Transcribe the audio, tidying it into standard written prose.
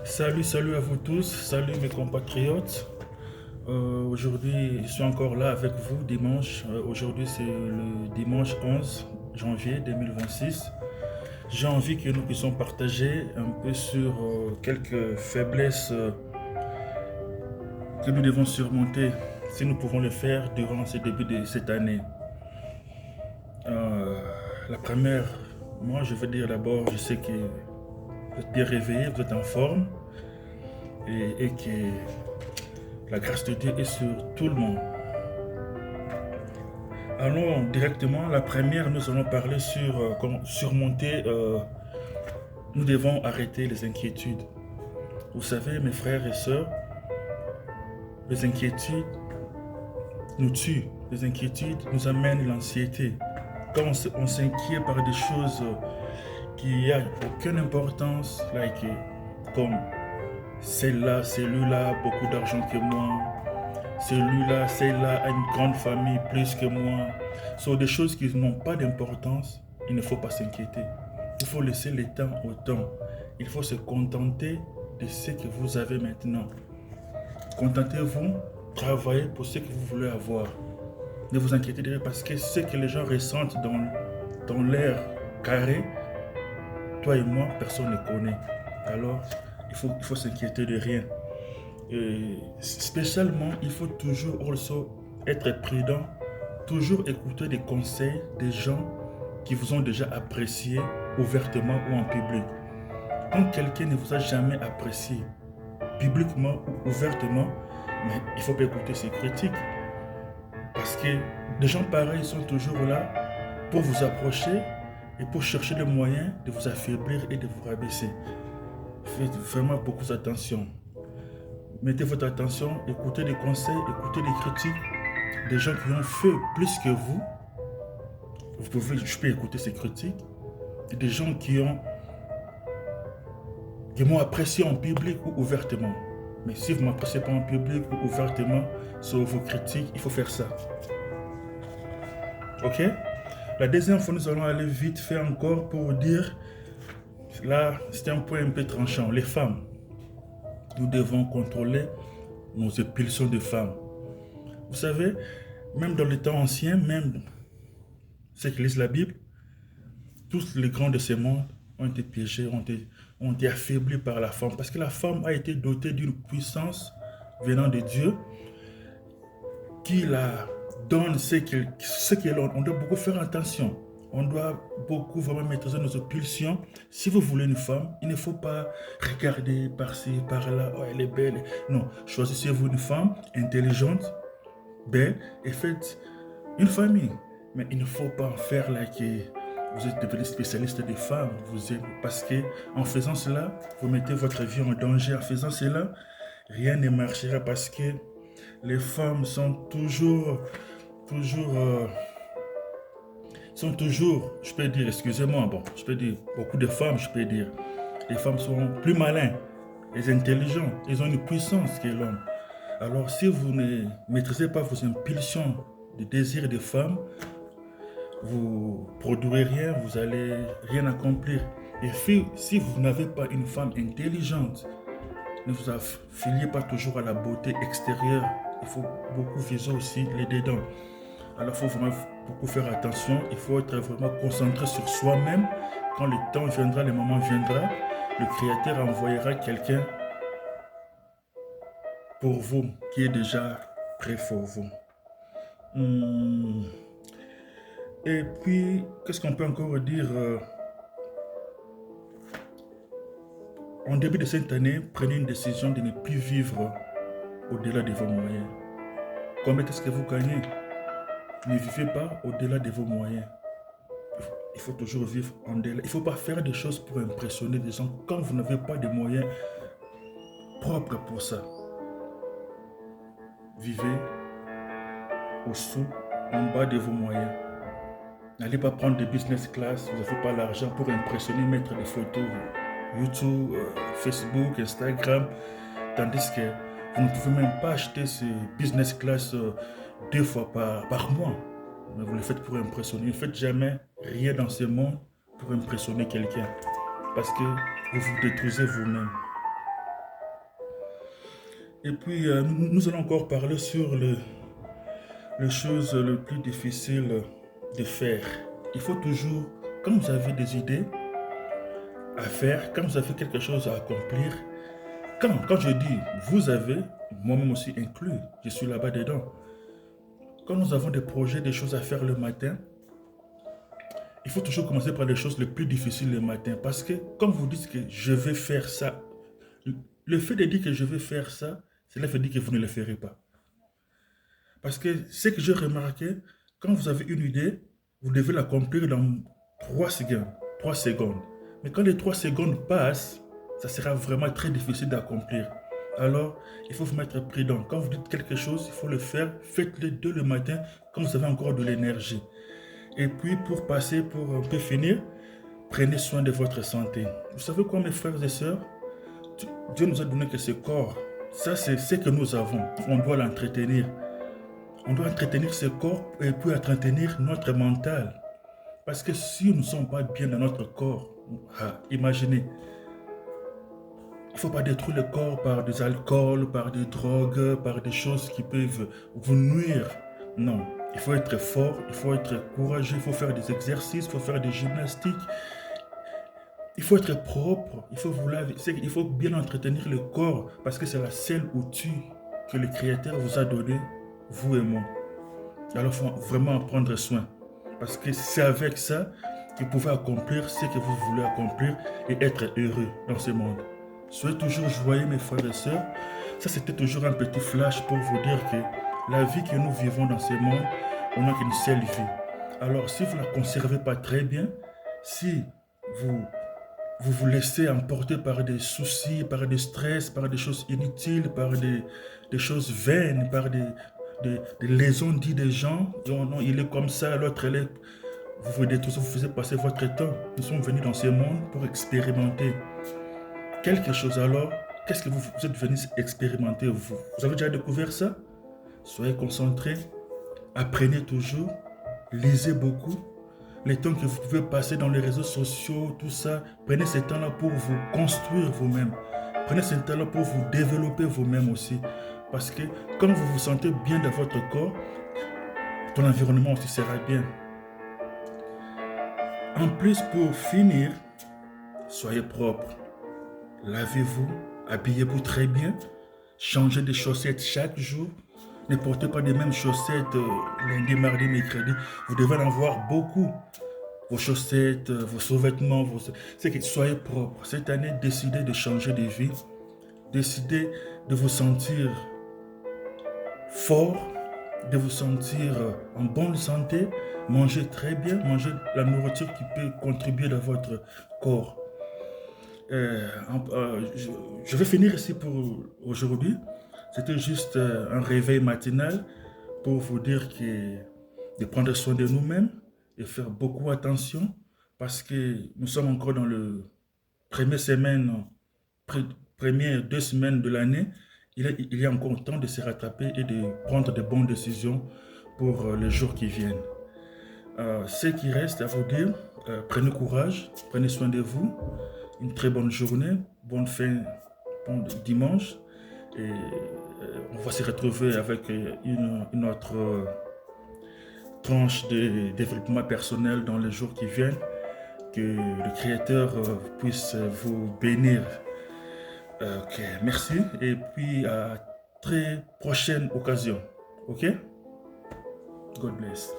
Salut à vous tous, salut mes compatriotes. Aujourd'hui, je suis encore là avec vous dimanche. Aujourd'hui, c'est le dimanche 11 janvier 2026. J'ai envie que nous puissions partager un peu sur quelques faiblesses que nous devons surmonter si nous pouvons le faire durant ce début de cette année. Euh, la première, moi je veux dire d'abord, je sais que vous êtes bien réveillés, vous êtes en forme et que la grâce de Dieu est sur tout le monde. Allons directement. La première, nous allons parler sur comment surmonter. Nous devons arrêter les inquiétudes. Vous savez, mes frères et sœurs, les inquiétudes nous tuent. Les inquiétudes nous amènent l'anxiété. Quand on s'inquiète par des choses qui n'ont aucune importance, comme celle-là, celui-là, beaucoup d'argent que moi, celui-là, celle-là a une grande famille plus que moi. Ce sont des choses qui n'ont pas d'importance. Il ne faut pas s'inquiéter. Il faut laisser le temps au temps. Il faut se contenter de ce que vous avez maintenant. Contentez-vous, travaillez pour ce que vous voulez avoir. Ne vous inquiétez pas parce que ce que les gens ressentent dans l'air carré, toi et moi, personne ne connaît. Alors, il faut s'inquiéter de rien. Et spécialement, il faut toujours also être prudent, toujours écouter des conseils des gens qui vous ont déjà apprécié ouvertement ou en public. Quand quelqu'un ne vous a jamais apprécié publiquement ou ouvertement, mais il ne faut pas écouter ses critiques. Parce que des gens pareils sont toujours là pour vous approcher et pour chercher le moyen de vous affaiblir et de vous rabaisser. Faites vraiment beaucoup attention. Mettez votre attention, écoutez des conseils, écoutez des critiques des gens qui ont fait plus que vous. Je peux écouter ces critiques. Des gens qui m'ont apprécié en public ou ouvertement. Mais si vous ne m'appréciez pas en public ou ouvertement sur vos critiques, il faut faire ça. Ok? La deuxième fois, nous allons aller vite fait encore pour dire, là, c'est un point un peu tranchant. Les femmes, nous devons contrôler nos impulsions de femmes. Vous savez, même dans les temps anciens, même ceux qui lisent la Bible, tous les grands de ce monde ont été piégés, ont été affaiblis par la femme. Parce que la femme a été dotée d'une puissance venant de Dieu qui la donne ce qu'elle est. On doit beaucoup faire attention. On doit beaucoup vraiment maîtriser nos pulsions. Si vous voulez une femme, il ne faut pas regarder par-ci, par-là. Oh, elle est belle. Non, choisissez-vous une femme intelligente, belle et faites une famille. Mais il ne faut pas en faire là que vous êtes devenu spécialiste des femmes. Parce que en faisant cela, vous mettez votre vie en danger. En faisant cela, rien ne marchera parce que les femmes sont toujours, je peux dire, excusez-moi, bon, je peux dire, beaucoup de femmes, je peux dire, les femmes sont plus malins, les intelligents, ils ont une puissance que l'homme. Alors, si vous ne maîtrisez pas vos impulsions de désir de femme, vous ne produirez rien, vous allez rien accomplir. Et si vous n'avez pas une femme intelligente, ne vous affiliez pas toujours à la beauté extérieure. Il faut beaucoup viser aussi les dedans. Alors, il faut vraiment beaucoup faire attention. Il faut être vraiment concentré sur soi-même. Quand le temps viendra, le moment viendra, le Créateur envoyera quelqu'un pour vous, qui est déjà prêt pour vous. Et puis, qu'est-ce qu'on peut encore dire? En début de cette année, prenez une décision de ne plus vivre au-delà de vos moyens. Combien est-ce que vous gagnez? Ne vivez pas au-delà de vos moyens. Il faut toujours vivre en delà. Il ne faut pas faire des choses pour impressionner des gens quand vous n'avez pas de moyens propres pour ça. Vivez au-dessous, en bas de vos moyens. N'allez pas prendre des business class, vous n'avez pas l'argent pour impressionner, mettre des photos YouTube, Facebook, Instagram, tandis que vous ne pouvez même pas acheter ce business class 2 fois par mois. Mais vous le faites pour impressionner. Ne faites jamais rien dans ce monde pour impressionner quelqu'un. Parce que vous vous détruisez vous-même. Et puis, nous allons encore parler sur les choses les plus difficiles de faire. Il faut toujours, quand vous avez des idées à faire, quand vous avez quelque chose à accomplir, quand je dis vous avez, moi-même aussi inclus, je suis là-bas dedans. Quand nous avons des projets, des choses à faire le matin, il faut toujours commencer par les choses les plus difficiles le matin. Parce que quand vous dites que je vais faire ça, le fait de dire que je vais faire ça, cela veut dire que vous ne le ferez pas. Parce que ce que j'ai remarqué, quand vous avez une idée, vous devez l'accomplir dans 3 secondes. 3 secondes. Mais quand les 3 secondes passent, ça sera vraiment très difficile d'accomplir. Alors, il faut vous mettre prudent. Quand vous dites quelque chose, il faut le faire. Faites-le dès le matin quand vous avez encore de l'énergie. Et puis, pour un peu finir, prenez soin de votre santé. Vous savez quoi, mes frères et sœurs? Dieu nous a donné que ce corps. Ça, c'est ce que nous avons. On doit l'entretenir. On doit entretenir ce corps et puis entretenir notre mental. Parce que si nous ne sommes pas bien dans notre corps, imaginez, il ne faut pas détruire le corps par des alcools, par des drogues, par des choses qui peuvent vous nuire. Non, il faut être fort, il faut être courageux, il faut faire des exercices, il faut faire des gymnastiques. Il faut être propre, il faut vous laver, il faut bien entretenir le corps parce que c'est la seule outil que le Créateur vous a donné, vous et moi. Alors, il faut vraiment en prendre soin. Parce que c'est avec ça que vous pouvez accomplir ce que vous voulez accomplir et être heureux dans ce monde. Soyez toujours joyeux, mes frères et sœurs. Ça, c'était toujours un petit flash pour vous dire que la vie que nous vivons dans ce monde, on n'a qu'une seule vie. Alors, si vous ne la conservez pas très bien, si vous vous laissez emporter par des soucis, par des stress, par des choses inutiles, par des choses vaines, par des lésions dites des gens. Oh non, il est comme ça, l'autre, elle est... Vous vous détruisez, vous faisiez passer votre temps. Nous sommes venus dans ce monde pour expérimenter quelque chose. Alors, qu'est-ce que vous êtes venus expérimenter, vous avez déjà découvert ça? Soyez concentrés, apprenez toujours, lisez beaucoup. Les temps que vous pouvez passer dans les réseaux sociaux, tout ça, prenez ce temps-là pour vous construire vous-même. Prenez ce temps-là pour vous développer vous-même aussi. Parce que quand vous vous sentez bien dans votre corps, ton environnement aussi sera bien. En plus, pour finir, soyez propre. Lavez-vous, habillez-vous très bien. Changez de chaussettes chaque jour. Ne portez pas les mêmes chaussettes lundi, mardi, mercredi. Vous devez en avoir beaucoup. Vos chaussettes, vos sous-vêtements, c'est que soyez propre. Cette année, décidez de changer de vie. Décidez de vous sentir fort, de vous sentir en bonne santé. Mangez très bien, mangez la nourriture qui peut contribuer dans votre corps. Je vais finir ici pour aujourd'hui. C'était juste un réveil matinal pour vous dire que de prendre soin de nous-mêmes et faire beaucoup attention parce que nous sommes encore dans le première semaine, première 2 semaines de l'année. Il y a encore temps de se rattraper et de prendre de bonnes décisions pour les jours qui viennent. Ce qui reste à vous dire, prenez courage, prenez soin de vous. Une très bonne journée, bon dimanche. Et on va se retrouver avec une autre tranche de développement personnel dans les jours qui viennent. Que le Créateur puisse vous bénir. Ok, merci. Et puis à très prochaine occasion. Ok? God bless.